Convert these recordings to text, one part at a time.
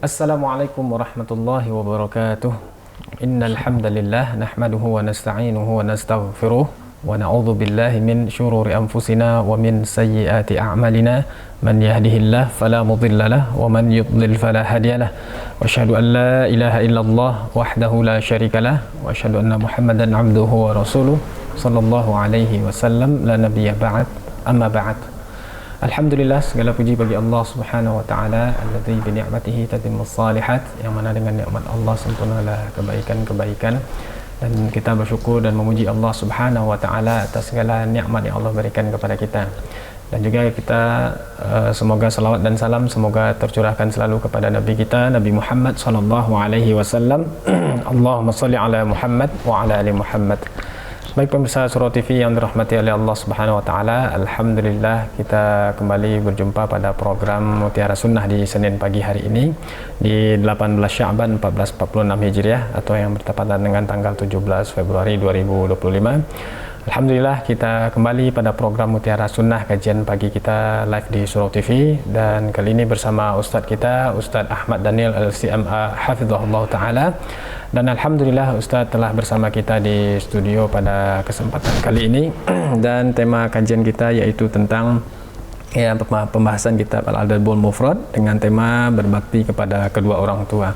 Assalamualaikum warahmatullahi wabarakatuh. Innal hamdalillah nahmaduhu wa nasta'inuhu wa nastaghfiruh wa na'udzu billahi min syururi anfusina wa min sayyiati a'malina. Man yahdihillahu fala mudilla lahu wa man yudlil fala hadiya lahu. Wa asyhadu an la ilaha illallah wahdahu la syarika lahu wa asyhadu anna Muhammadan 'abduhu wa rasuluh sallallahu alaihi wasallam la nabiyya ba'd. Amma ba'd. Alhamdulillah, segala puji bagi Allah Subhanahu wa taala alladzi bi ni'matihi tatimmus shalihat, yang mana dengan nikmat Allah sempurnalah kebaikan-kebaikan, dan kita bersyukur dan memuji Allah Subhanahu wa taala atas segala nikmat yang Allah berikan kepada kita. Dan juga kita semoga salawat dan salam semoga tercurahkan selalu kepada Nabi kita Nabi Muhammad sallallahu alaihi wasallam. Allahumma shalli ala Muhammad wa ala ali Muhammad. Baik pemirsa Surau TV yang dirahmati oleh Allah Subhanahu wa taala, alhamdulillah kita kembali berjumpa pada program Mutiara Sunnah di Senin pagi hari ini di 18 Sya'ban 1446 Hijriah atau yang bertepatan dengan tanggal 17 Februari 2025. Alhamdulillah kita kembali pada program Mutiara Sunnah, kajian pagi kita live di Surau TV, dan kali ini bersama Ustadz kita, Ustadz Ahmad Daniel LCMA Hafizahullah Ta'ala. Dan Alhamdulillah Ustadz telah bersama kita di studio pada kesempatan kali ini dan tema kajian kita yaitu tentang pembahasan kitab Al-Adabul Mufrad dengan tema berbakti kepada kedua orang tua,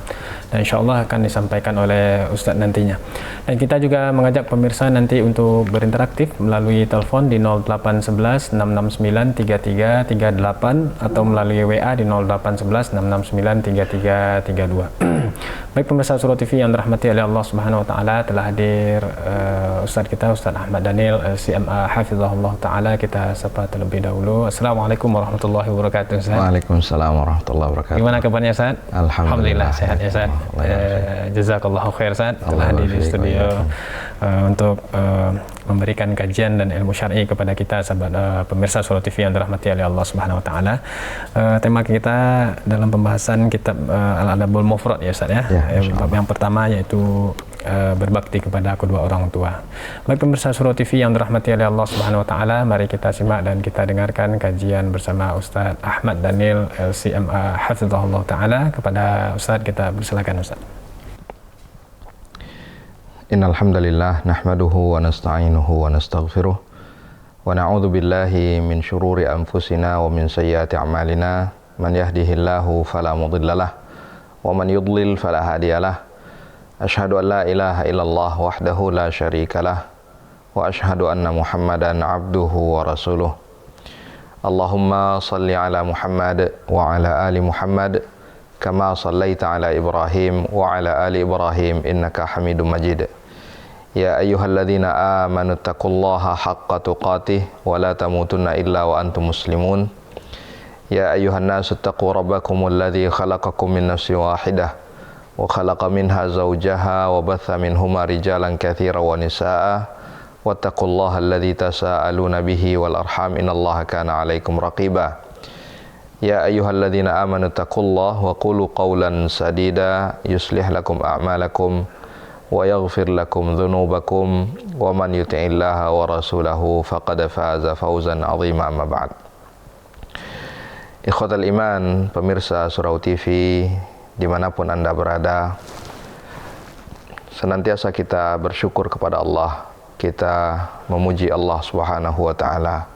dan insyaallah akan disampaikan oleh Ustadz nantinya. Dan kita juga mengajak pemirsa nanti untuk berinteraktif melalui telepon di 0811 669 3338 atau melalui WA di 0811 669 3332. Baik pemirsa Surau TV yang dirahmati oleh Allah Subhanahu wa taala, telah hadir Ustadz kita, Ustadz Ahmad Daniel CMA Hafizahullah Ta'ala. Kita sapa terlebih dahulu. Assalamualaikum warahmatullahi wabarakatuh, Ustaz. Waalaikumsalam warahmatullahi wabarakatuh. Gimana kabarnya, Ustaz? Alhamdulillah sehat ya, Ustaz. Jazakallahu khair, Ustaz, telah hadir di studio untuk memberikan kajian dan ilmu syar'i kepada kita sahabat pemirsa Surau TV yang dirahmati oleh Allah Subhanahu wa taala. Tema kita dalam pembahasan kitab Al-Adabul Mufrad ya, Ustaz ya. Yang pertama yaitu berbakti kepada kedua orang tua. Baik pemirsa Surau TV yang dirahmati oleh Allah Subhanahu wa taala, mari kita simak dan kita dengarkan kajian bersama Ustaz Ahmad Daniel LCMA Hafizahullah Ta'ala. Kepada Ustaz kita persilakan, Ustaz. Innal hamdalillah nahmaduhu wa nasta'inuhu wa nastaghfiruh wa na'udzu billahi min syururi anfusina wa min sayyiati a'malina. Man yahdihillahu fala mudhillalah wa man yudlil fala hadiyalah. Asyhadu an la ilaha illallah wahdahu la syarikalah wa asyhadu anna Muhammadan abduhu wa rasuluh. Allahumma salli ala Muhammad wa ala ali Muhammad kama sallaita ala Ibrahim wa ala ali Ibrahim innaka Hamidum Majid. Ya ayyuhalladzina amanu taqullaha haqqa tuqatih wa la tamutunna illa wa antum muslimun. Ya ayyuhan nasu taqu rabbakumul ladzi khalaqakum min nafsin wahidah wa khalaqa minha zawjaha wa batha minhuma rijalan katsiran wa nisaa wattaqullaha alladzi tasaaluna bihi wal arham innallaha kana 'alaikum raqiba. Ya ayyuhalladzina amanu taqullaha wa qulu qawlan sadida yuslih lakum a'malakum wa yaghfir lakum dhunubakum wa man yuti'illaha wa rasulahu faqad faza fawzan 'azima. Amma ba'd. Ikhwatal iman, pemirsa Surau TV dimanapun Anda berada, senantiasa kita bersyukur kepada Allah, kita memuji Allah Subhanahu wa ta'ala.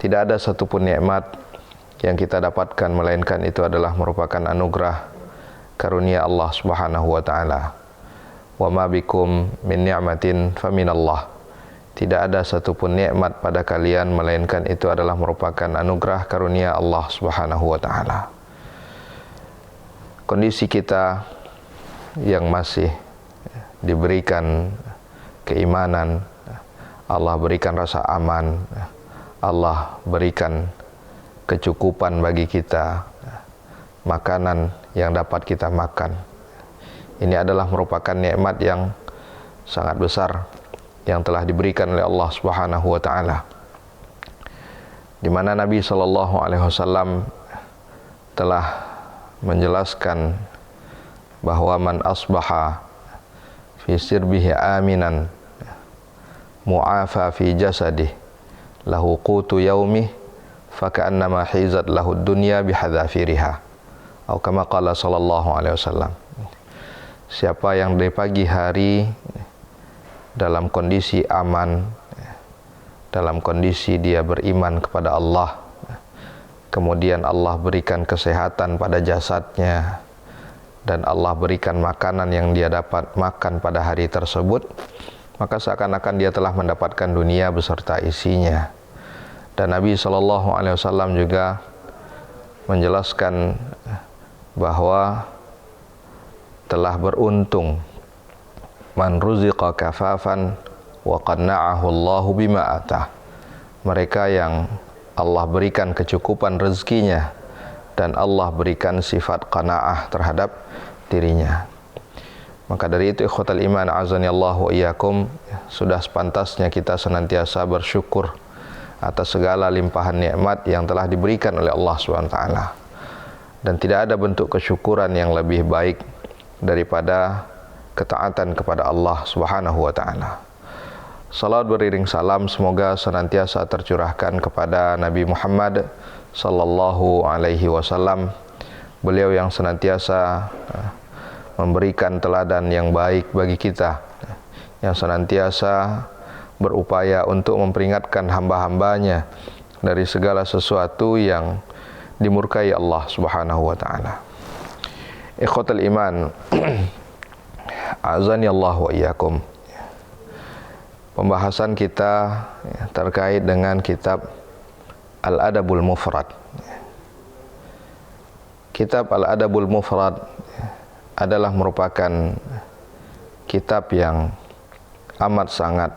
Tidak ada satupun nikmat yang kita dapatkan melainkan itu adalah merupakan anugerah karunia Allah Subhanahu wa ta'ala. Wa ma bikum min ni'matin faminallah. Tidak ada satupun nikmat pada kalian melainkan itu adalah merupakan anugerah karunia Allah Subhanahu wa ta'ala. Kondisi kita yang masih diberikan keimanan, Allah berikan rasa aman, Allah berikan kecukupan bagi kita, makanan yang dapat kita makan. Ini adalah merupakan nikmat yang sangat besar yang telah diberikan oleh Allah Subhanahu wa taala. Di mana Nabi sallallahu alaihi wasallam telah menjelaskan bahwa man asbaha fi sirbihi aminan mu'afa fi jasadih lahu qutu yaumih faka'annama hizat lahu dunya bihadzafiriha atau kama qala sallallahu alaihi wasallam. Siapa yang di pagi hari dalam kondisi aman, dalam kondisi dia beriman kepada Allah, kemudian Allah berikan kesehatan pada jasadnya, dan Allah berikan makanan yang dia dapat makan pada hari tersebut, maka seakan-akan dia telah mendapatkan dunia beserta isinya. Dan Nabi SAW juga menjelaskan bahwa telah beruntung man ruziqa kafafan wa qanna'ahu Allahu bima atah. Mereka yang Allah berikan kecukupan rezekinya dan Allah berikan sifat qanaah terhadap dirinya. Maka dari itu ikhwatal iman azanillahu wa iyyakum, sudah sepantasnya kita senantiasa bersyukur atas segala limpahan nikmat yang telah diberikan oleh Allah SWT. Dan tidak ada bentuk kesyukuran yang lebih baik daripada ketaatan kepada Allah Subhanahu wa taala. Salawat beriring salam semoga senantiasa tercurahkan kepada Nabi Muhammad sallallahu alaihi wasallam, beliau yang senantiasa memberikan teladan yang baik bagi kita, yang senantiasa berupaya untuk memperingatkan hamba-hambanya dari segala sesuatu yang dimurkai Allah Subhanahu wa taala. Ikhwatul iman azani Allah wa iyyakum. Pembahasan kita terkait dengan kitab Al-Adabul Mufrad. Kitab Al-Adabul Mufrad adalah merupakan kitab yang amat sangat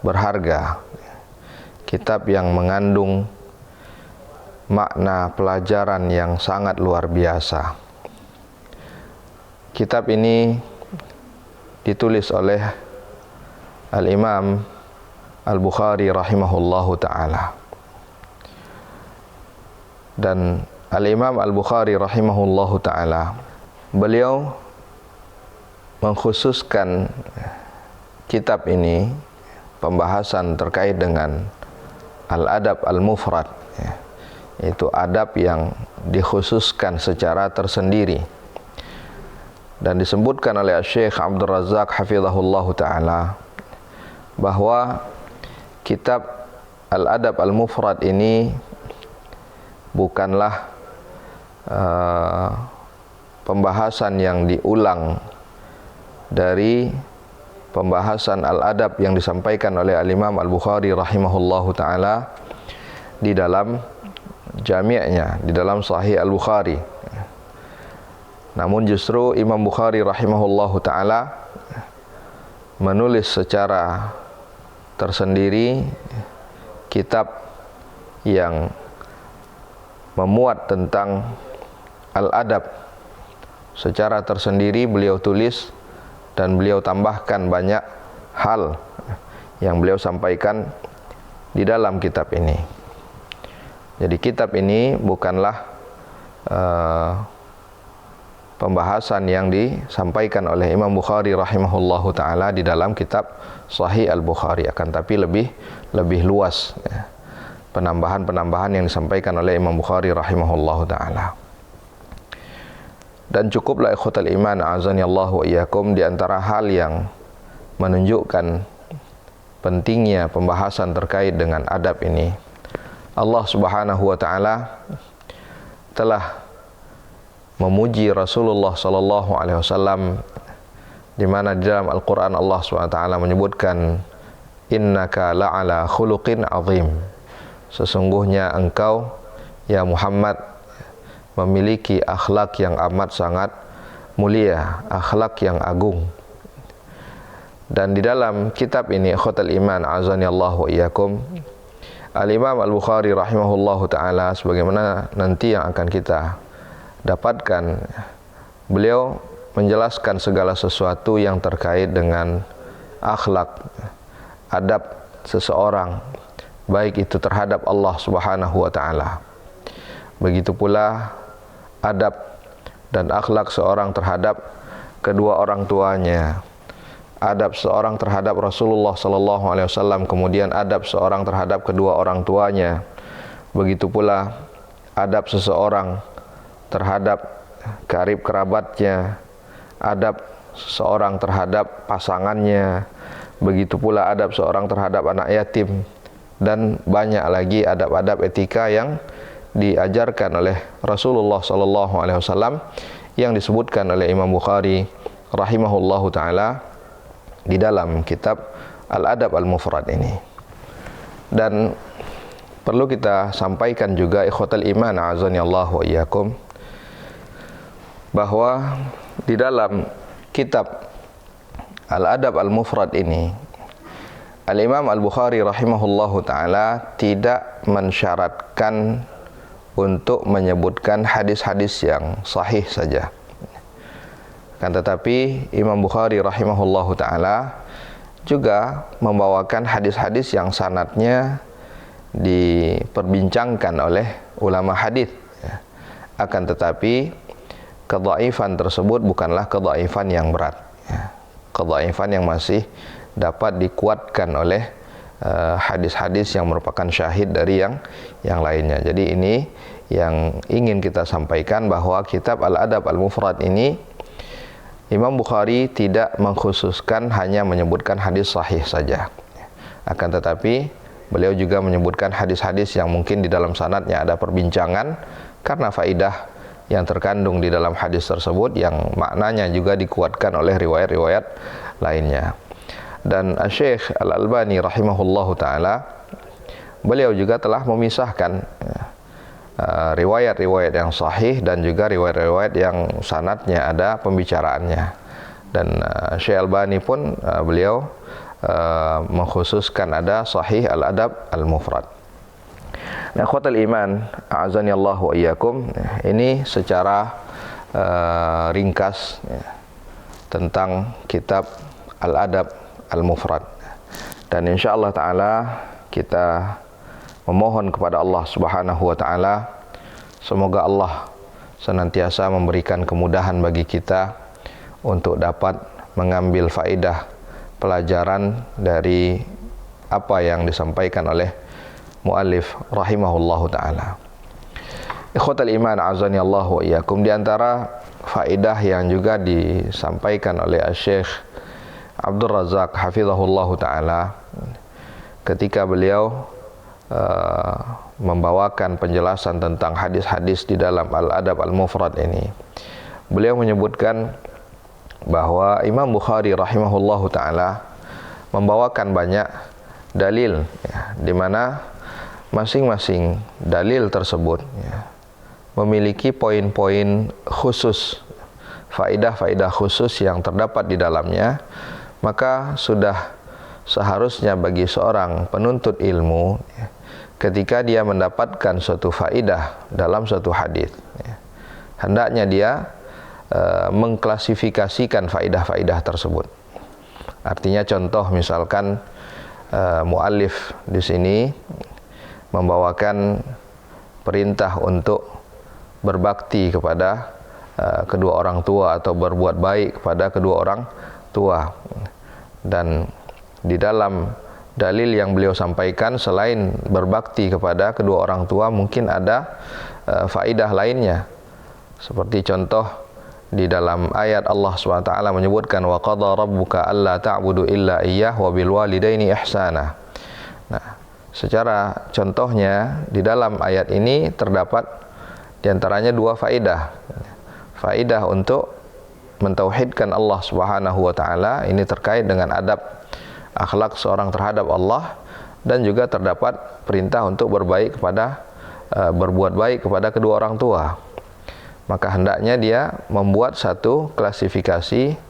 berharga, kitab yang mengandung makna pelajaran yang sangat luar biasa. Kitab ini ditulis oleh Al-Imam Al-Bukhari rahimahullahu ta'ala. Dan Al-Imam Al-Bukhari rahimahullahu ta'ala, beliau mengkhususkan kitab ini, pembahasan terkait dengan Al-Adab Al-Mufrad, yaitu adab yang dikhususkan secara tersendiri. Dan disebutkan oleh Syekh Abdul Razak hafizahullahu ta'ala bahwa kitab Al-Adab Al-Mufrad ini bukanlah pembahasan yang diulang dari pembahasan Al-Adab yang disampaikan oleh Al-Imam Al-Bukhari rahimahullahu ta'ala di dalam jami'nya, di dalam Sahih Al-Bukhari. Namun justru Imam Bukhari rahimahullahu ta'ala menulis secara tersendiri kitab yang memuat tentang al-adab. Secara tersendiri beliau tulis dan beliau tambahkan banyak hal yang beliau sampaikan di dalam kitab ini. Jadi kitab ini bukanlah pembahasan yang disampaikan oleh Imam Bukhari rahimahullahu ta'ala di dalam kitab Sahih Al-Bukhari, akan tapi lebih luas penambahan-penambahan yang disampaikan oleh Imam Bukhari rahimahullahu ta'ala. Dan cukuplah ikhwatal iman azanillahu wa iyyakum, di antara hal yang menunjukkan pentingnya pembahasan terkait dengan adab ini, Allah Subhanahu wa ta'ala telah memuji Rasulullah sallallahu alaihi wasallam, di mana di dalam Al-Qur'an Allah SWT menyebutkan innaka la'ala khuluqin azim, sesungguhnya engkau ya Muhammad memiliki akhlak yang amat sangat mulia, akhlak yang agung. Dan di dalam kitab ini ikhwatal iman azanillahu wa iyyakum, Al-Imam Al-Bukhari rahimahullahu ta'ala, sebagaimana nanti yang akan kita dapatkan, beliau menjelaskan segala sesuatu yang terkait dengan akhlak, adab seseorang, baik itu terhadap Allah Subhanahu wa ta'ala, begitu pula adab dan akhlak seorang terhadap kedua orang tuanya, adab seorang terhadap Rasulullah sallallahu alaihi wasallam, kemudian adab seorang terhadap kedua orang tuanya, begitu pula adab seseorang terhadap karib kerabatnya, adab seorang terhadap pasangannya, begitu pula adab seorang terhadap anak yatim, dan banyak lagi adab-adab etika yang diajarkan oleh Rasulullah SAW yang disebutkan oleh Imam Bukhari rahimahullahu taala di dalam kitab Al-Adab Al-Mufrad ini. Dan perlu kita sampaikan juga ikhwatal iman azani Allah wa iyyakum, bahwa di dalam kitab Al-Adab Al-Mufrad ini Al-Imam Al-Bukhari rahimahullahu ta'ala tidak mensyaratkan untuk menyebutkan hadis-hadis yang sahih saja. Kan tetapi Imam Bukhari rahimahullahu ta'ala juga membawakan hadis-hadis yang sanadnya diperbincangkan oleh ulama hadis. Akan tetapi kedhaifan tersebut bukanlah kedhaifan yang berat. Kedhaifan yang masih dapat dikuatkan oleh hadis-hadis yang merupakan syahid dari yang lainnya. Jadi ini yang ingin kita sampaikan, bahwa kitab Al-Adab Al-Mufrad ini Imam Bukhari tidak mengkhususkan hanya menyebutkan hadis sahih saja. Akan tetapi beliau juga menyebutkan hadis-hadis yang mungkin di dalam sanadnya ada perbincangan karena faidah yang terkandung di dalam hadis tersebut yang maknanya juga dikuatkan oleh riwayat-riwayat lainnya. Dan Syekh Al-Albani rahimahullahu ta'ala, beliau juga telah memisahkan riwayat-riwayat yang sahih dan juga riwayat-riwayat yang sanadnya ada pembicaraannya. Dan Syekh Al-Albani pun beliau mengkhususkan ada sahih Al-Adab Al-Mufrad. Nah, ikhwatal iman a'azani Allah wa iyyakum, ini secara ringkas tentang kitab Al-Adab Al-Mufrad. Dan insyaallah ta'ala kita memohon kepada Allah subhanahu wa ta'ala, semoga Allah senantiasa memberikan kemudahan bagi kita untuk dapat mengambil faedah pelajaran dari apa yang disampaikan oleh muallif rahimahullahu ta'ala. Ikhwatal iman azani Allah wa iyyakum, di antara faedah yang juga disampaikan oleh Syekh Abdul Razak hafizahullahu ta'ala ketika beliau membawakan penjelasan tentang hadis-hadis di dalam Al-Adab Al-Mufrad ini, beliau menyebutkan bahwa Imam Bukhari rahimahullahu ta'ala membawakan banyak dalil, di mana masing-masing dalil tersebut memiliki poin-poin khusus, faedah-faedah khusus yang terdapat di dalamnya. Maka sudah seharusnya bagi seorang penuntut ilmu, ketika dia mendapatkan suatu faedah dalam suatu hadis, hendaknya dia mengklasifikasikan faedah-faedah tersebut. Artinya contoh misalkan muallif di sini membawakan perintah untuk berbakti kepada kedua orang tua atau berbuat baik kepada kedua orang tua. Dan di dalam dalil yang beliau sampaikan, selain berbakti kepada kedua orang tua, mungkin ada faedah lainnya. Seperti contoh di dalam ayat Allah SWT menyebutkan wa qadha rabbuka alla ta'budu illa iyyah wa bil walidaini ihsana. Nah, secara contohnya di dalam ayat ini terdapat diantaranya dua faedah. Faedah untuk mentauhidkan Allah Subhanahu wa ta'ala, ini terkait dengan adab akhlak seorang terhadap Allah, dan juga terdapat perintah untuk berbuat baik kepada kedua orang tua. Maka hendaknya dia membuat satu klasifikasi.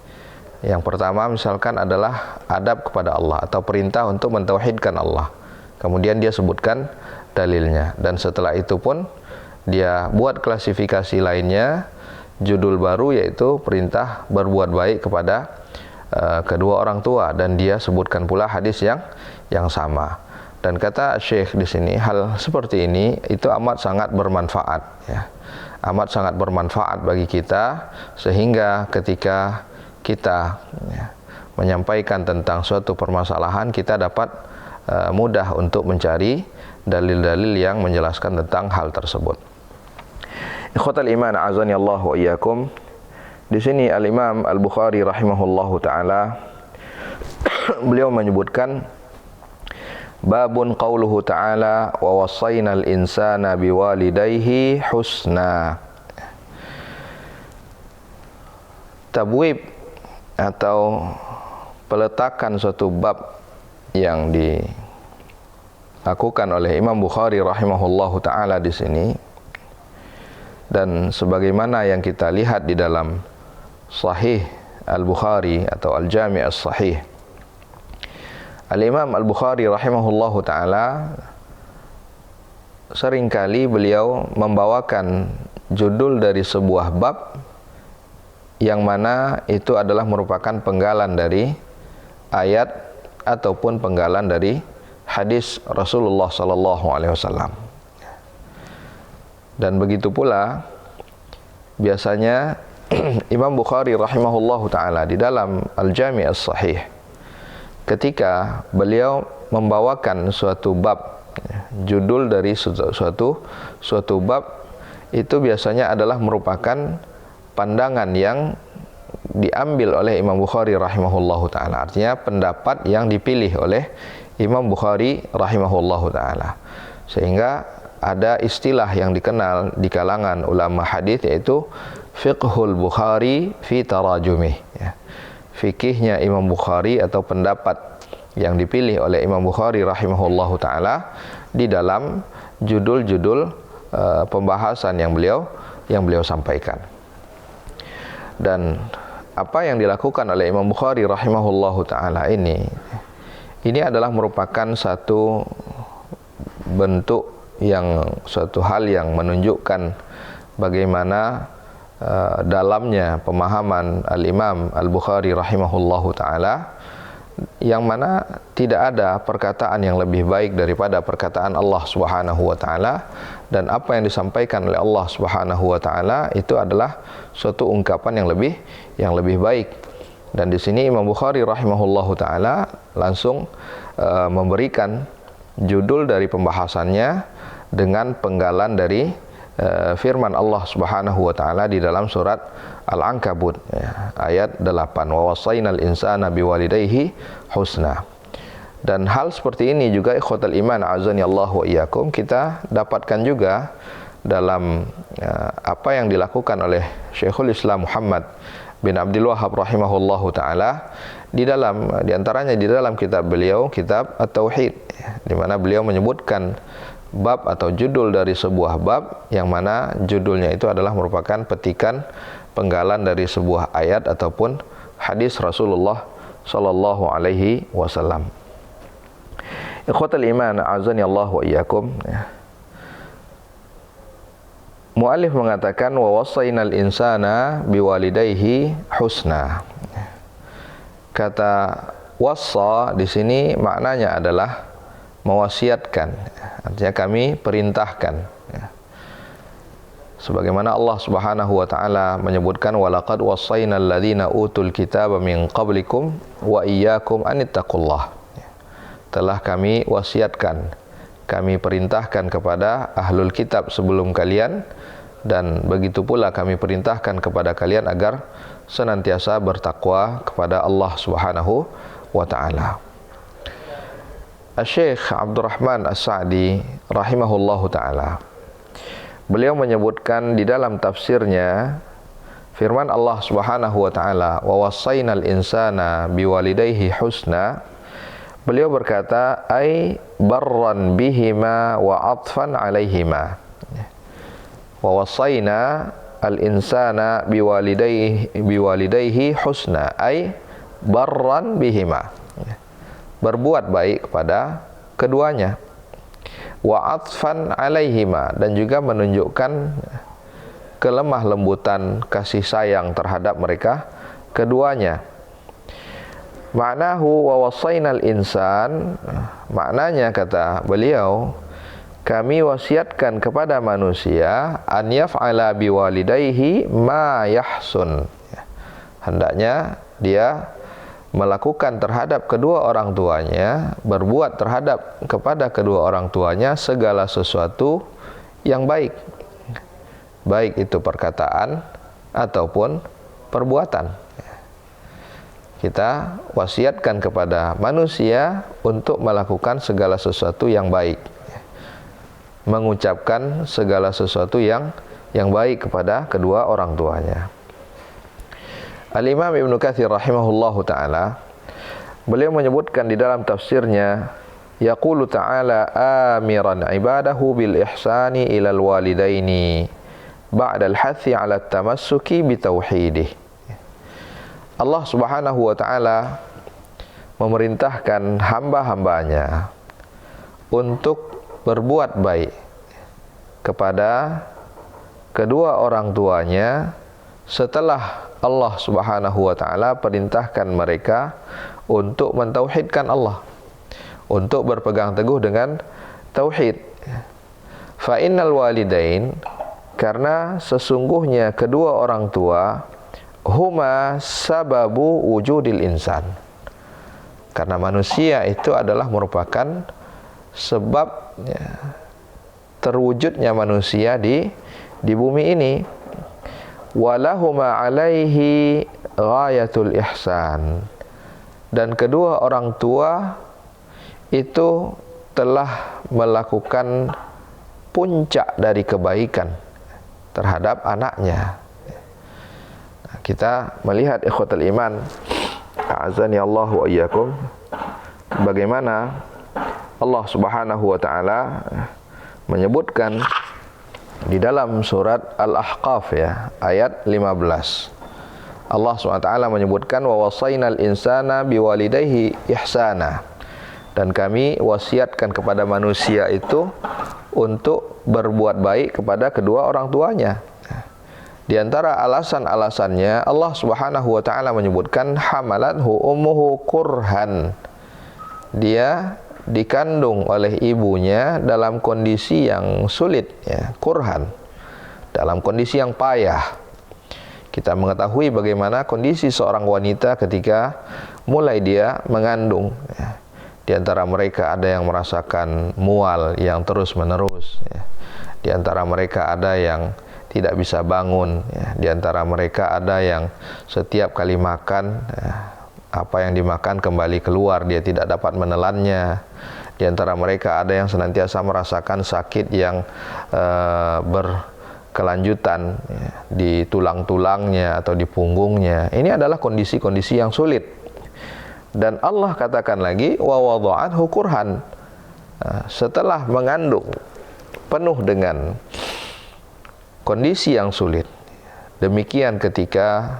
Yang pertama misalkan adalah adab kepada Allah atau perintah untuk mentauhidkan Allah. Kemudian dia sebutkan dalilnya, dan setelah itu pun dia buat klasifikasi lainnya, judul baru, yaitu perintah berbuat baik kepada kedua orang tua, dan dia sebutkan pula hadis yang sama. Dan kata Syekh di sini, hal seperti ini itu amat sangat bermanfaat, ya. Amat sangat bermanfaat bagi kita, sehingga ketika kita menyampaikan tentang suatu permasalahan, kita dapat mudah untuk mencari dalil-dalil yang menjelaskan tentang hal tersebut. Ikhwatal iman azani Allah wa iyyakum. Di sini Al-Imam Al-Bukhari rahimahullahu taala beliau menyebutkan babun qauluhu ta'ala wa wassaynal insana biwalidayhi husna. Tabwib atau peletakan suatu bab yang dilakukan oleh Imam Bukhari rahimahullahu taala di sini, dan sebagaimana yang kita lihat di dalam Sahih Al-Bukhari atau Al-Jami' As-Sahih, Al-Imam Al-Bukhari rahimahullahu taala seringkali beliau membawakan judul dari sebuah bab yang mana itu adalah merupakan penggalan dari ayat ataupun penggalan dari hadis Rasulullah sallallahu alaihi wasallam. Dan begitu pula biasanya Imam Bukhari rahimahullahu taala di dalam Al-Jami' As-Sahih, ketika beliau membawakan suatu bab, judul dari suatu bab itu biasanya adalah merupakan pandangan yang diambil oleh Imam Bukhari rahimahullahu taala, artinya pendapat yang dipilih oleh Imam Bukhari rahimahullahu taala, sehingga ada istilah yang dikenal di kalangan ulama hadis yaitu fiqhul Bukhari fi tarajumih, ya. Fikihnya Imam Bukhari atau pendapat yang dipilih oleh Imam Bukhari rahimahullahu taala di dalam judul-judul pembahasan yang beliau sampaikan. Dan apa yang dilakukan oleh Imam Bukhari rahimahullahu taala ini adalah merupakan satu bentuk suatu hal yang menunjukkan bagaimana dalamnya pemahaman Al-Imam Al-Bukhari rahimahullahu taala, yang mana tidak ada perkataan yang lebih baik daripada perkataan Allah Subhanahu wa taala, dan apa yang disampaikan oleh Allah Subhanahu wa taala itu adalah suatu ungkapan yang lebih baik. Dan di sini Imam Bukhari rahimahullahu taala langsung memberikan judul dari pembahasannya dengan penggalan dari firman Allah Subhanahu wa taala di dalam surat Al-Ankabut, ya, ayat 8, wa wassaynal insana biwalidayhi husna. Dan hal seperti ini juga ikhwatal iman azani Allah wa iyyakum kita dapatkan juga dalam apa yang dilakukan oleh Syekhul Islam Muhammad bin Abdul Wahhab rahimahullahu taala di antaranya di dalam kitab beliau, kitab At-Tauhid, di mana beliau menyebutkan bab atau judul dari sebuah bab yang mana judulnya itu adalah merupakan petikan penggalan dari sebuah ayat ataupun hadis Rasulullah sallallahu alaihi wasallam. Ikhwatal iman azani Allah wa iyyakum. Muallif mengatakan wa wassaynal insana biwalidayhi husna. Kata wassa di sini maknanya adalah mewasiatkan, artinya kami perintahkan, ya. Sebagaimana Allah Subhanahu wa taala menyebutkan walaqad wassaynal ladzina utul kitaba min qablikum wa iyyakum anittaqullah. Telah kami wasiatkan, kami perintahkan kepada ahlul kitab sebelum kalian, dan begitu pula kami perintahkan kepada kalian agar senantiasa bertakwa kepada Allah Subhanahu wa taala. Syekh Abdurrahman As-Sa'di rahimahullahu taala beliau menyebutkan di dalam tafsirnya firman Allah Subhanahu wa taala wa wassaynal insana biwalidayhi husna, beliau berkata ai barran bihima wa atfan alaihima. Wa wassayna al insana biwalidayhi husna ai barran bihima, berbuat baik kepada keduanya, wa atfan alaihima, dan juga menunjukkan kelemah lembutan kasih sayang terhadap mereka keduanya. Ma'nahu wa wassaynal insan, maknanya kata beliau, kami wasiatkan kepada manusia an yaf'ala biwalidayhi ma yahsun, hendaknya dia melakukan terhadap kedua orang tuanya, berbuat terhadap kepada kedua orang tuanya segala sesuatu yang baik. baik itu perkataan ataupun perbuatan. Kita wasiatkan kepada manusia untuk melakukan segala sesuatu yang baik, mengucapkan segala sesuatu yang baik kepada kedua orang tuanya. Al-Imam Ibnu Katsir rahimahullahu ta'ala, beliau menyebutkan di dalam tafsirnya, yaqulu ta'ala amiran ibadahu bil ihsani ilal walidaini ba'da al-hathi ala tamassuki bitauhidih. Allah subhanahu wa ta'ala memerintahkan hamba-hambanya untuk berbuat baik kepada kedua orang tuanya setelah Allah subhanahu wa ta'ala perintahkan mereka untuk mentauhidkan Allah, untuk berpegang teguh dengan tauhid. Fa innal walidain, karena sesungguhnya kedua orang tua, huma sababu wujudil insan, karena manusia itu adalah merupakan sebab terwujudnya manusia di bumi ini. Walahuma alaihi ghayatul ihsan, dan kedua orang tua itu telah melakukan puncak dari kebaikan terhadap anaknya. Nah, kita melihat ikhwatul iman, a'azani Allah wa iyyakum, bagaimana Allah subhanahu wa ta'ala menyebutkan di dalam surat Al-Ahqaf ayat 15. Allah SWT menyebutkan wa wasainal insana biwalidayhi ihsana, dan kami wasiatkan kepada manusia itu untuk berbuat baik kepada kedua orang tuanya. Di antara alasan-alasannya Allah Subhanahu wa taala menyebutkan hamalathu ummuhu kurhan. Dia dikandung oleh ibunya dalam kondisi yang sulit, kurhan, dalam kondisi yang payah. Kita mengetahui bagaimana kondisi seorang wanita ketika mulai dia mengandung. Di antara mereka ada yang merasakan mual yang terus menerus. Di antara mereka ada yang tidak bisa bangun. Di antara mereka ada yang setiap kali makan, apa yang dimakan kembali keluar, dia tidak dapat menelannya. Di antara mereka ada yang senantiasa merasakan sakit yang berkelanjutan di tulang-tulangnya atau di punggungnya. Ini adalah kondisi-kondisi yang sulit. Dan Allah katakan lagi wa wada'athu kurhan, setelah mengandung penuh dengan kondisi yang sulit. Demikian ketika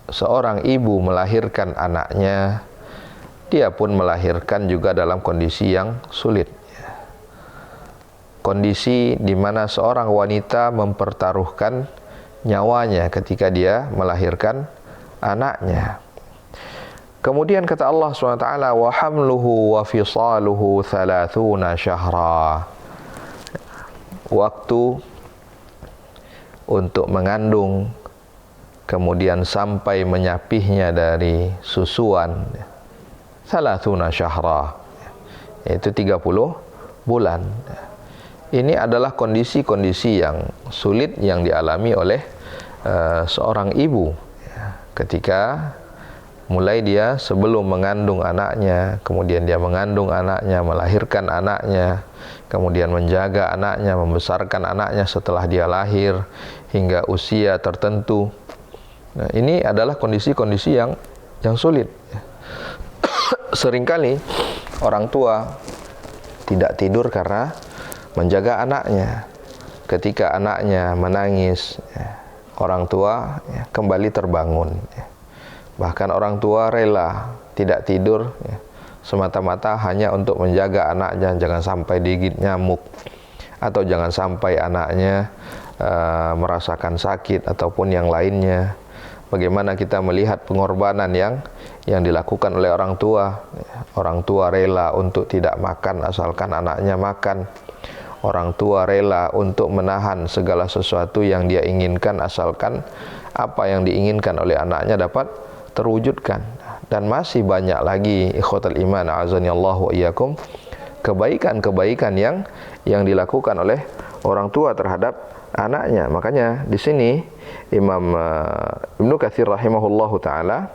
seorang ibu melahirkan anaknya, dia pun melahirkan juga dalam kondisi yang sulit. Kondisi di mana seorang wanita mempertaruhkan nyawanya ketika dia melahirkan anaknya. Kemudian kata Allah SWT, wa hamluhu wa fisaluhu 30 syahra. Waktu untuk mengandung, kemudian sampai menyapihnya dari susuan, 30 syahra, yaitu 30 bulan. Ini adalah kondisi-kondisi yang sulit yang dialami oleh seorang ibu ketika mulai dia sebelum mengandung anaknya, kemudian dia mengandung anaknya, melahirkan anaknya, kemudian menjaga anaknya, membesarkan anaknya setelah dia lahir hingga usia tertentu. Nah, ini adalah kondisi-kondisi yang sulit. Seringkali orang tua tidak tidur karena menjaga anaknya. Ketika anaknya menangis, orang tua kembali terbangun. Bahkan orang tua rela tidak tidur semata-mata hanya untuk menjaga anaknya, jangan sampai digigit nyamuk, atau jangan sampai anaknya merasakan sakit ataupun yang lainnya. Bagaimana kita melihat pengorbanan yang dilakukan oleh orang tua. Orang tua rela untuk tidak makan asalkan anaknya makan. Orang tua rela untuk menahan segala sesuatu yang dia inginkan asalkan apa yang diinginkan oleh anaknya dapat terwujudkan. Dan masih banyak lagi ikhwatul iman a'azanillahu wa iyyakum, kebaikan-kebaikan yang dilakukan oleh orang tua terhadap anaknya. Makanya di sini Imam Ibnu Katsir rahimahullahu taala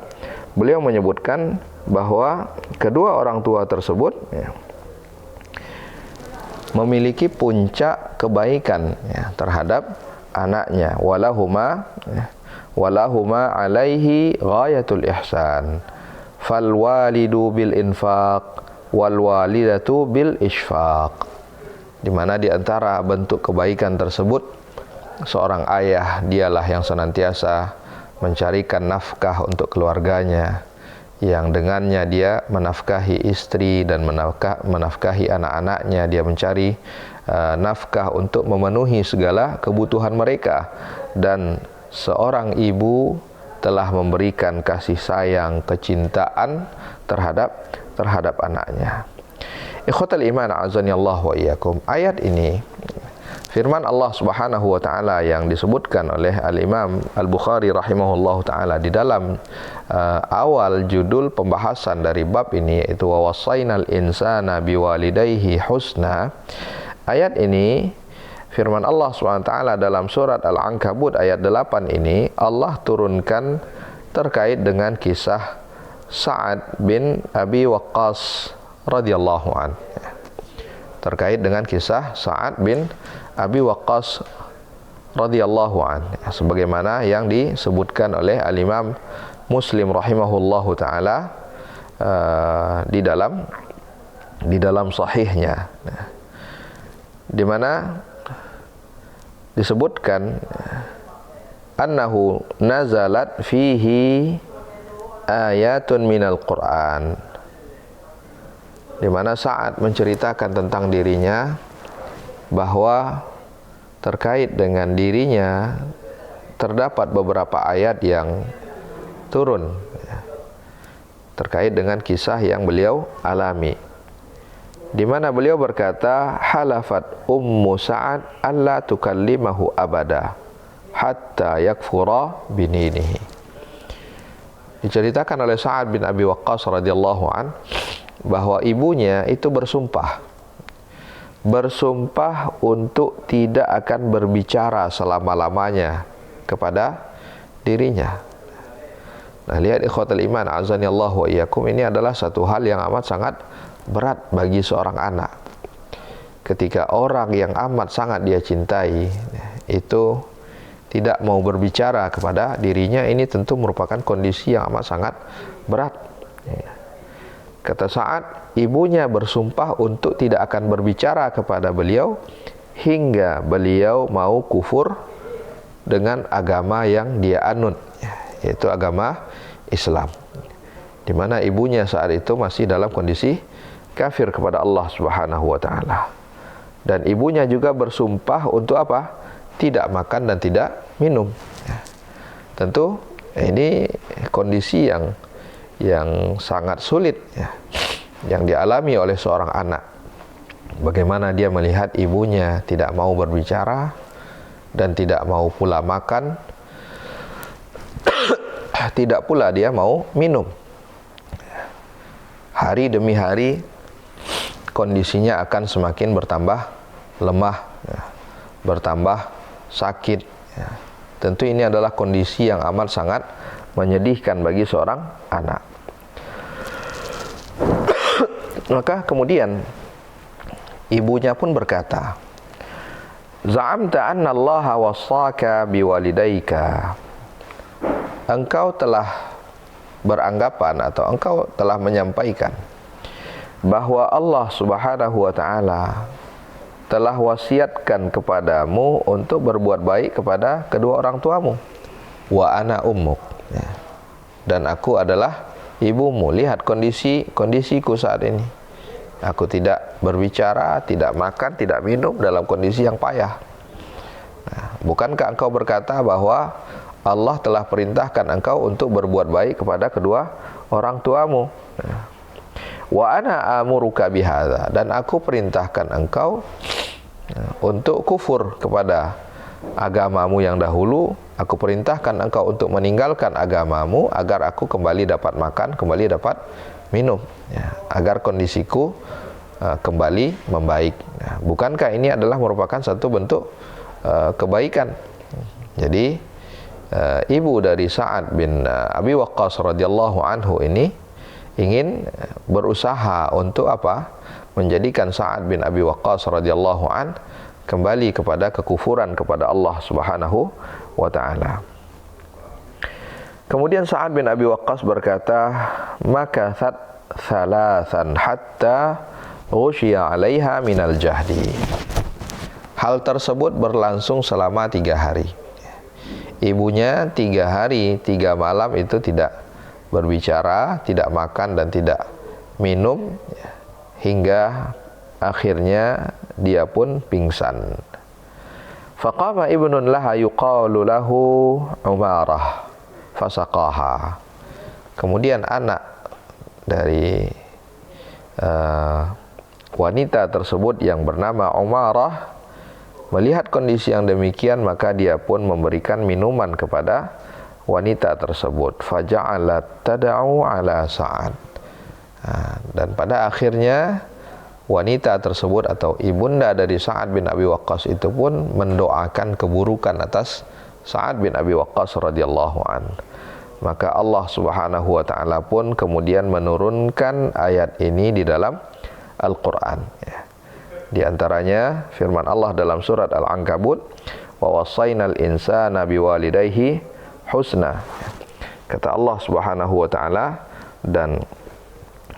beliau menyebutkan bahwa kedua orang tua tersebut memiliki puncak kebaikan terhadap anaknya. Walahuma alaihi ghayatul ihsan. Fal walidu bil infaq wal walidatu bil isfaq. Di mana di antara bentuk kebaikan tersebut, seorang ayah dialah yang senantiasa mencarikan nafkah untuk keluarganya, yang dengannya dia menafkahi istri dan menafkahi anak-anaknya. Dia mencari nafkah untuk memenuhi segala kebutuhan mereka, dan seorang ibu telah memberikan kasih sayang, kecintaan terhadap anaknya. Ikhwatal iman azanillahu wa iyyakum. Ayat ini firman Allah Subhanahu wa taala yang disebutkan oleh Al-Imam Al-Bukhari rahimahullahu taala di dalam awal judul pembahasan dari bab ini, yaitu wa wasainal insana biwalidayhi husna. Ayat ini firman Allah SWT dalam surat Al-Ankabut ayat 8 ini Allah turunkan terkait dengan kisah Sa'ad bin Abi Waqqas radhiyallahu an. Terkait dengan kisah Sa'ad bin Abi Waqqas radhiyallahu an, sebagaimana yang disebutkan oleh Al-Imam Muslim rahimahullahu taala di dalam sahihnya, di mana disebutkan annahu nazalat fihi ayatun minal Qur'an, di mana Sa'ad menceritakan tentang dirinya bahwa terkait dengan dirinya terdapat beberapa ayat yang turun terkait dengan kisah yang beliau alami, di mana beliau berkata, halafat ummu Sa'ad alla tukallimahu abada hatta yakfura bininihi. Diceritakan oleh Sa'ad bin Abi Waqqas radhiyallahu an bahwa ibunya itu bersumpah untuk tidak akan berbicara selama-lamanya kepada dirinya. Nah, lihat ikhwatul iman azanillahu wa iyyakum, ini adalah satu hal yang amat sangat berat bagi seorang anak. Ketika orang yang amat sangat dia cintai itu tidak mau berbicara kepada dirinya, ini tentu merupakan kondisi yang amat sangat berat. Kata Sa'ad, ibunya bersumpah untuk tidak akan berbicara kepada beliau hingga beliau mau kufur dengan agama yang dia anut, yaitu agama Islam, di mana ibunya saat itu masih dalam kondisi kafir kepada Allah Subhanahu wa taala. Dan ibunya juga bersumpah untuk apa? Tidak makan dan tidak minum. Tentu ini kondisi yang sangat sulit yang dialami oleh seorang anak. Bagaimana dia melihat ibunya tidak mau berbicara dan tidak mau pula makan, tidak pula dia mau minum. Hari demi hari kondisinya akan semakin bertambah lemah, bertambah sakit. Tentu ini adalah kondisi yang amat sangat menyedihkan bagi seorang anak. Maka kemudian ibunya pun berkata, za'amta anna Allah wasaka biwalidayka. Engkau telah beranggapan atau engkau telah menyampaikan bahwa Allah Subhanahu wa taala telah wasiatkan kepadamu untuk berbuat baik kepada kedua orang tuamu. Wa ana ummuk. Dan aku adalah ibumu. Lihat kondisiku saat ini. Aku tidak berbicara, tidak makan, tidak minum dalam kondisi yang payah. Nah, bukankah engkau berkata bahwa Allah telah perintahkan engkau untuk berbuat baik kepada kedua orang tuamu? Wa ana amuruka bihadza, dan aku perintahkan engkau untuk kufur kepada agamamu yang dahulu. Aku perintahkan engkau untuk meninggalkan agamamu agar aku kembali dapat makan, kembali dapat minum, agar kondisiku kembali membaik. Bukankah ini adalah merupakan satu bentuk kebaikan. Jadi ibu dari Sa'ad bin Abi Waqqas radhiyallahu anhu ini ingin berusaha untuk apa? Menjadikan Sa'ad bin Abi Waqqas radhiyallahu an kembali kepada kekufuran kepada Allah Subhanahu wa taala. Kemudian Sa'ad bin Abi Waqqas berkata, "Makathat thalathan hatta ghushiya 'alaiha minal jahdi." Hal tersebut berlangsung selama 3 hari. Ibunya 3 hari 3 malam itu tidak berbicara, tidak makan dan tidak minum, hingga akhirnya dia pun pingsan. Faqama ibnun laha yuqalu lahu Umarah fasaqaha. Kemudian anak dari wanita tersebut yang bernama Umarah melihat kondisi yang demikian, maka dia pun memberikan minuman kepada wanita tersebut. Faja'alat tad'u ala Sa'ad. Dan pada akhirnya wanita tersebut atau ibunda dari Sa'ad bin Abi Waqqas itu pun mendoakan keburukan atas Sa'ad bin Abi Waqqas radhiyallahu an. Maka Allah Subhanahu wa taala pun kemudian menurunkan ayat ini di dalam Al-Qur'an. Di antaranya firman Allah dalam surat Al-Ankabut, "Wa wassaynal insana biwalidayhi husna." Kata Allah Subhanahu wa taala, dan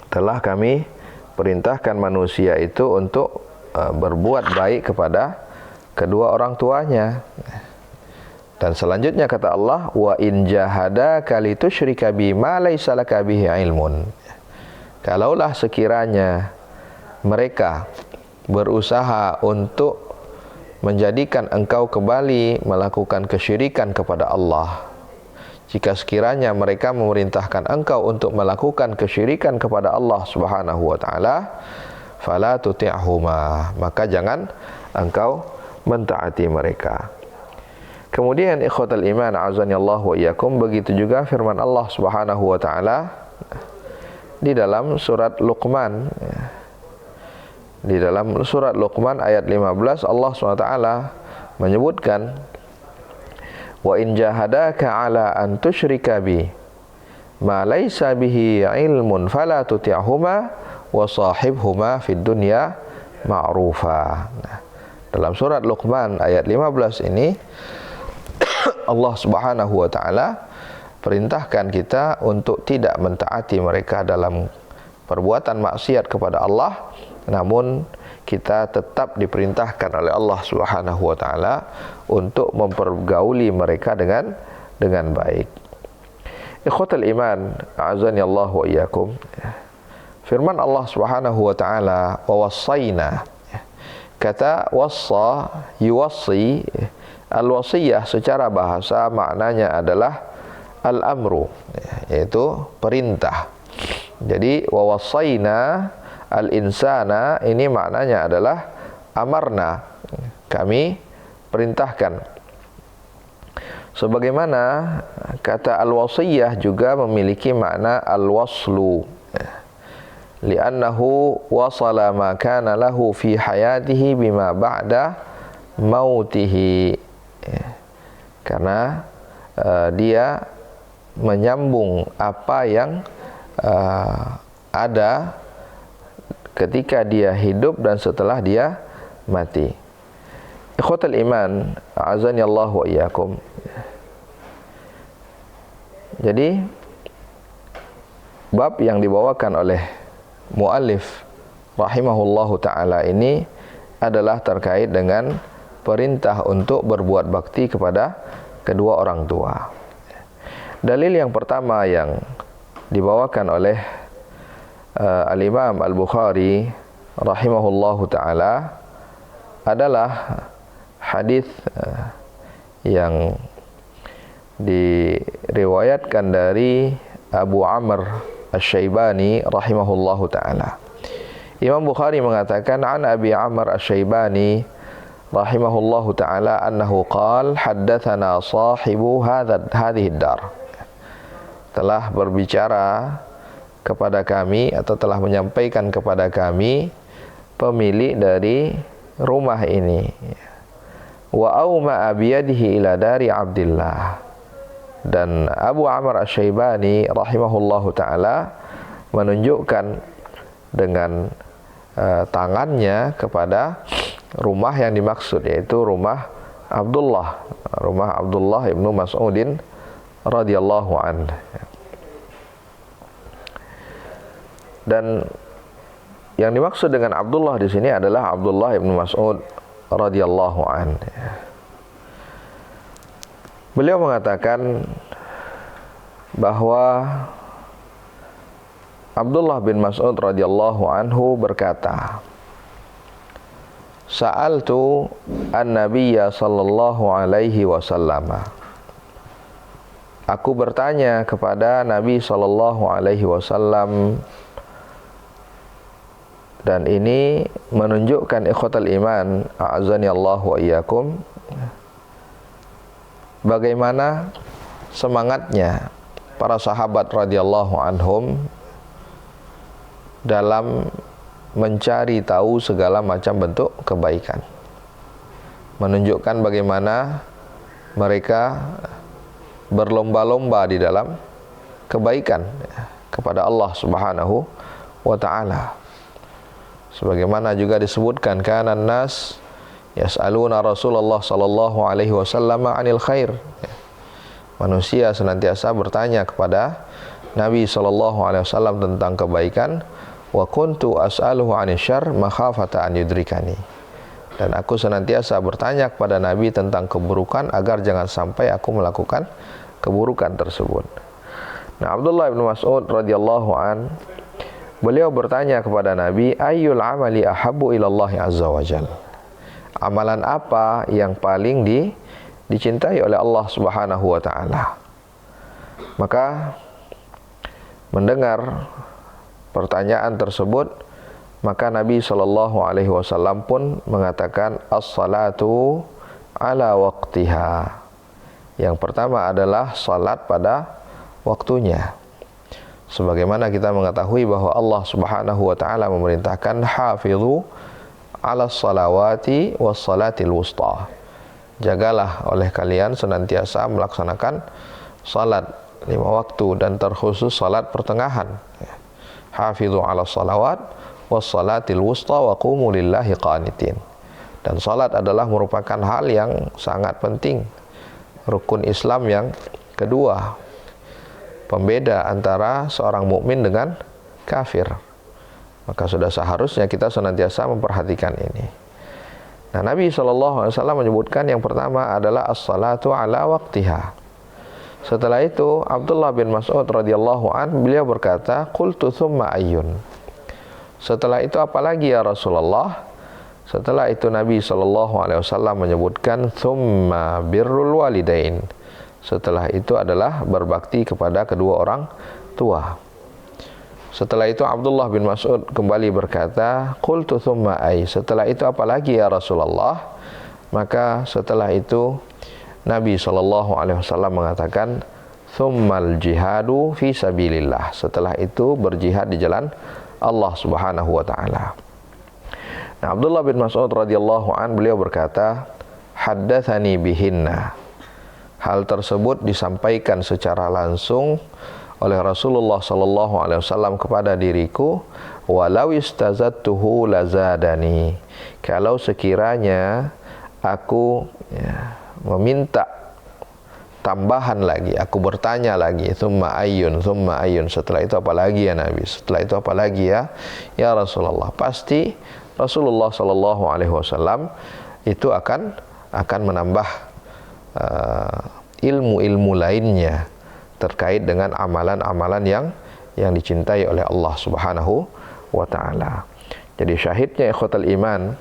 telah kami perintahkan manusia itu untuk berbuat baik kepada kedua orang tuanya. Dan selanjutnya kata Allah, "Wa in jahadaka litusyrika bi ma laysa laka bihi ilmun." Kalaulah sekiranya mereka berusaha untuk menjadikan engkau kembali melakukan kesyirikan kepada Allah, jika sekiranya mereka memerintahkan engkau untuk melakukan kesyirikan kepada Allah Subhanahu wa taala, fala tuti'huma, maka jangan engkau mentaati mereka. Kemudian ikhwatal iman azanillahu wa iyyakum, begitu juga firman Allah Subhanahu wa taala di dalam surat Luqman. Di dalam surat Luqman ayat 15 Allah SWT menyebutkan, "Wa in jahadaka 'ala an tusyrika bi ma laysa bihi 'ilmun fala tuti'huma wa shahibhuma fid dunya ma'rufa." Dalam surat Luqman ayat 15 ini Allah Subhanahu wa taala perintahkan kita untuk tidak mentaati mereka dalam perbuatan maksiat kepada Allah, namun kita tetap diperintahkan oleh Allah Subhanahu wa taala untuk mempergauli mereka dengan baik. Ikhwatal iman, a'azani Allah wa iyyakum. Firman Allah Subhanahu wa taala, "Wa wassayna." Kata wassa, yuwassi, al-wasiyah secara bahasa maknanya adalah al-amru, yaitu perintah. Jadi wa wassayna al-insana ini maknanya adalah amarna, kami perintahkan. Sebagaimana kata al-wasiyah juga memiliki makna al-waslu, li'annahu wasala ma kana lahu fi hayatihi bima ba'da mautihi, karena dia menyambung apa yang ada ketika dia hidup dan setelah dia mati. Ikhwatal iman, a'azani Allah wa iyyakum. Jadi bab yang dibawakan oleh muallif rahimahullahu taala ini adalah terkait dengan perintah untuk berbuat bakti kepada kedua orang tua. Dalil yang pertama yang dibawakan oleh Al-Imam Al-Bukhari rahimahullahu taala adalah hadis yang diriwayatkan dari Abu Amr Asy-Syaibani rahimahullahu taala. Imam Bukhari mengatakan, an Abi Amr Asy-Syaibani rahimahullahu taala annahu qala haddatsana sahibu hadhihi ad-dar. Telah berbicara kepada kami atau telah menyampaikan kepada kami pemilik dari rumah ini. wa auma'a biyadihi ila dari Abdillah. Dan Abu Amr Asy-Syaibani rahimahullahu taala menunjukkan dengan tangannya kepada rumah yang dimaksud, yaitu rumah Abdullah ibnu Mas'udin radhiyallahu anhu. Dan yang dimaksud dengan Abdullah di sini adalah Abdullah ibnu Mas'ud radhiyallahu anhu. Beliau mengatakan bahwa Abdullah bin Mas'ud radhiyallahu anhu berkata, "Sa'altu an-nabiyya sallallahu alaihi wasallam." Aku bertanya kepada Nabi sallallahu alaihi wasallam, dan ini menunjukkan ikhwatal iman, a'azani Allah wa iyyakum, bagaimana semangatnya para sahabat radhiyallahu anhum dalam mencari tahu segala macam bentuk kebaikan. Menunjukkan bagaimana mereka berlomba-lomba di dalam kebaikan kepada Allah Subhanahu wa taala. Sebagaimana juga disebutkan, kanan nas yas'aluna Rasulullah sallallahu alaihi wasallam 'anil khair. Manusia senantiasa bertanya kepada Nabi sallallahu alaihi wasallam tentang kebaikan. Wa kuntu as'aluhu 'anil syarr makhafata an yudrikani. Dan aku senantiasa bertanya kepada Nabi tentang keburukan agar jangan sampai aku melakukan keburukan tersebut. Nah, Abdullah bin Mas'ud radhiyallahu an, beliau bertanya kepada Nabi, ayyul amali ahabbu ilallahi azza wajal. Amalan apa yang paling dicintai oleh Allah Subhanahu wa taala? Maka mendengar pertanyaan tersebut, maka Nabi sallallahu alaihi wasallam pun mengatakan as-salatu ala waqtiha. Yang pertama adalah salat pada waktunya. Sebagaimana kita mengetahui bahwa Allah Subhanahu wa taala memerintahkan hafizu 'alas salawati was salatil wusta. Jagalah oleh kalian senantiasa melaksanakan salat 5 waktu dan terkhusus salat pertengahan. Hafizu 'alas salawat was salatil wusta wa qumu lillahi qanitin. Dan salat adalah merupakan hal yang sangat penting, rukun Islam yang kedua, pembeda antara seorang mukmin dengan kafir. Maka sudah seharusnya kita senantiasa memperhatikan ini. Nah, Nabi SAW menyebutkan yang pertama adalah as-salatu ala waqtiha. Setelah itu Abdullah bin Mas'ud radhiyallahu an, beliau berkata, qultu thumma ayyun. Setelah itu apalagi ya Rasulullah? Setelah itu Nabi SAW menyebutkan thumma birrul walidain. Setelah itu adalah berbakti kepada kedua orang tua. Setelah itu Abdullah bin Mas'ud kembali berkata, qultu thumma ay. Setelah itu apalagi ya Rasulullah? Maka setelah itu Nabi SAW mengatakan, thummal jihadu fi sabilillah. Setelah itu berjihad di jalan Allah Subhanahu wa taala. Nah, Abdullah bin Mas'ud radhiyallahu an, beliau berkata, haddatsani bihinna. Hal tersebut disampaikan secara langsung oleh Rasulullah sallallahu alaihi wasallam kepada diriku, walau istazattuhu lazadani. Kalau sekiranya aku meminta tambahan lagi, aku bertanya lagi, thumma ayyun, setelah itu apa lagi ya Nabi? Setelah itu apa lagi ya Rasulullah? Pasti Rasulullah sallallahu alaihi wasallam itu akan menambah ilmu-ilmu lainnya terkait dengan amalan-amalan yang dicintai oleh Allah Subhanahu wa taala. Jadi syahidnya ikhwatal iman,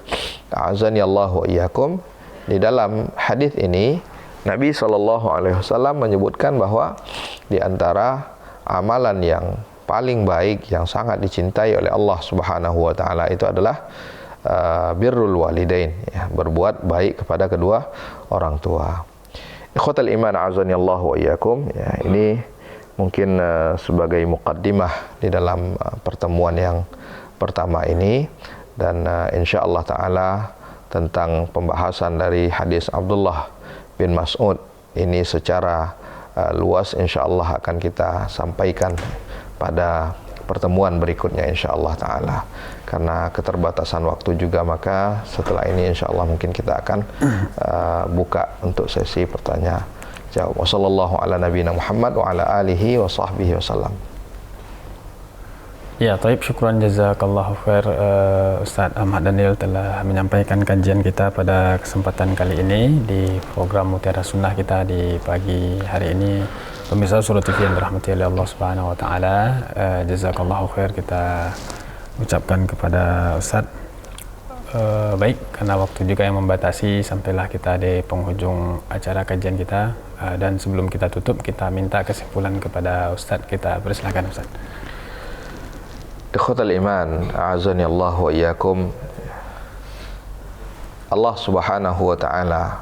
a'azani Allah wa iyyakum, di dalam hadis ini Nabi SAW menyebutkan bahwa di antara amalan yang paling baik yang sangat dicintai oleh Allah Subhanahu wa taala itu adalah birrul walidain, ya, berbuat baik kepada kedua orang tua. Ikhwatal iman, a'azani Allah wa iyyakum, ya, ini mungkin sebagai muqaddimah di dalam pertemuan yang pertama ini, dan insyaallah taala tentang pembahasan dari hadis Abdullah bin Mas'ud ini secara luas insyaallah akan kita sampaikan pada pertemuan berikutnya insyaallah taala. Karena keterbatasan waktu juga, maka setelah ini insyaallah mungkin kita akan buka untuk sesi pertanyaan jawab. Wassallallahu ala nabiyina Muhammad wa ala alihi wa sahbihi wasallam. Ya, taib, syukran jazakallahu khair Ustaz Ahmad Daniel telah menyampaikan kajian kita pada kesempatan kali ini di program Mutiara Sunnah kita di pagi hari ini. Pemirsa Surah TV yang dirahmati oleh Allah Subhanahu wa taala, jazakallahu khair kita ucapkan kepada Ustaz. Baik, karena waktu juga yang membatasi, sampailah kita di penghujung acara kajian kita, dan sebelum kita tutup kita minta kesimpulan kepada Ustaz. Kita persilakan Ustaz. Ikhwatal iman, a'azani Allah wa iyyakum. Allah Subhanahu wa taala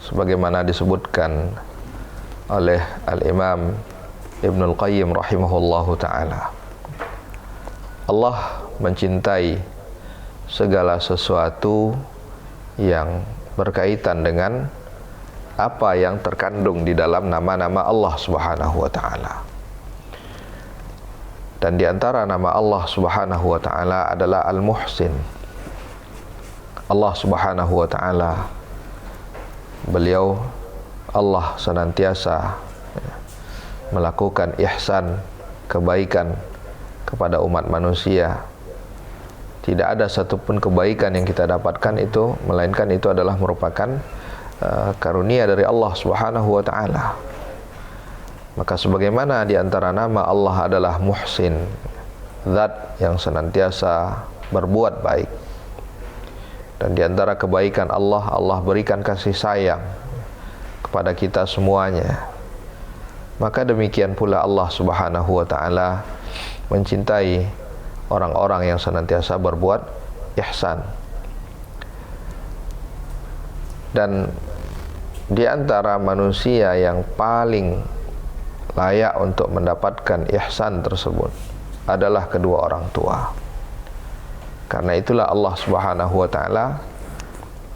sebagaimana disebutkan oleh Al-Imam Ibnul Qayyim rahimahullahu taala, Allah mencintai segala sesuatu yang berkaitan dengan apa yang terkandung di dalam nama-nama Allah Subhanahu wa taala. Dan di antara nama Allah Subhanahu wa taala adalah Al-Muhsin. Allah Subhanahu wa taala, beliau Allah senantiasa melakukan ihsan, kebaikan kepada umat manusia. Tidak ada satupun kebaikan yang kita dapatkan itu melainkan itu adalah merupakan karunia dari Allah Subhanahu wa taala. Maka sebagaimana di antara nama Allah adalah Muhsin, zat yang senantiasa berbuat baik. Dan di antara kebaikan Allah, Allah berikan kasih sayang kepada kita semuanya. Maka demikian pula Allah Subhanahu wa taala mencintai orang-orang yang senantiasa berbuat ihsan. Dan di antara manusia yang paling layak untuk mendapatkan ihsan tersebut adalah kedua orang tua. Karena itulah Allah Subhanahu wa taala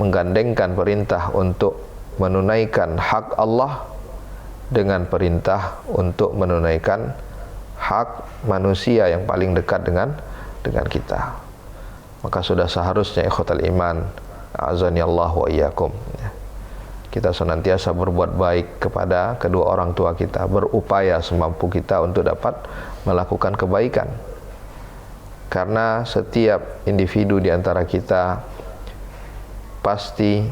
menggandengkan perintah untuk menunaikan hak Allah dengan perintah untuk menunaikan hak manusia yang paling dekat dengan kita. Maka sudah seharusnya ikhwatal iman, azani Allah wa iyyakum, kita senantiasa berbuat baik kepada kedua orang tua kita, berupaya semampu kita untuk dapat melakukan kebaikan. Karena setiap individu di antara kita pasti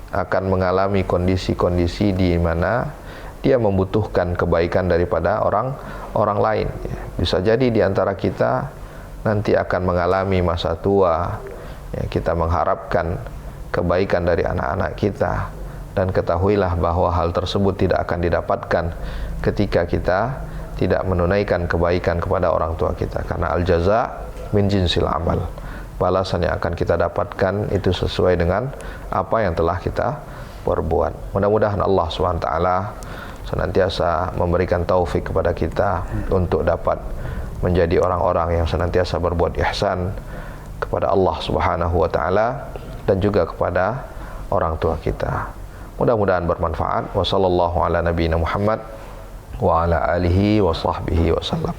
akan mengalami kondisi-kondisi di mana dia membutuhkan kebaikan daripada orang lain. Bisa jadi di antara kita nanti akan mengalami masa tua, kita mengharapkan kebaikan dari anak-anak kita. Dan ketahuilah bahwa hal tersebut tidak akan didapatkan ketika kita tidak menunaikan kebaikan kepada orang tua kita. Karena al-jaza min jinsil amal, balasan yang akan kita dapatkan itu sesuai dengan apa yang telah kita perbuat. Mudah-mudahan Allah SWT senantiasa memberikan taufik kepada kita untuk dapat menjadi orang-orang yang senantiasa berbuat ihsan kepada Allah Subhanahu wa taala dan juga kepada orang tua kita. Mudah-mudahan bermanfaat. Wassallallahu ala nabiyina Muhammad wa ala alihi wa sahbihi wasallam.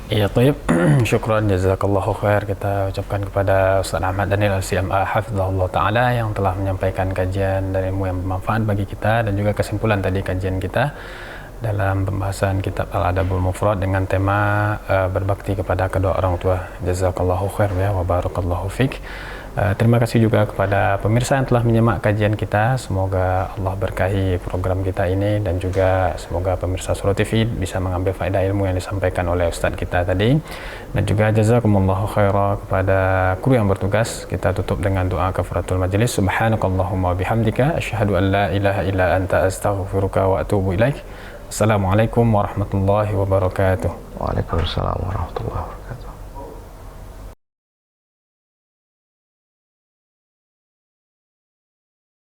Iya, taib. Syukran jazakallahu khair kita ucapkan kepada Ustaz Ahmad Daniel Al-CMA hafizahullah taala yang telah menyampaikan kajian dari ilmu yang bermanfaat bagi kita, dan juga kesimpulan tadi kajian kita dalam pembahasan kitab Al-Adabul Mufrad dengan tema berbakti kepada kedua orang tua. Jazakallahu khair ya wa barakallahu fik. Terima kasih juga kepada pemirsa yang telah menyimak kajian kita. Semoga Allah berkahi program kita ini, dan juga semoga pemirsa Surah TV bisa mengambil faedah ilmu yang disampaikan oleh Ustadz kita tadi. Dan juga jazakumullahu khairah kepada kru yang bertugas. Kita tutup dengan doa kafaratul majelis. Subhanakallahumma bihamdika asyhadu an la ilaha illa anta astaghfiruka wa atubu ilaik. Assalamualaikum warahmatullahi wabarakatuh. Waalaikumsalam warahmatullahi wabarakatuh.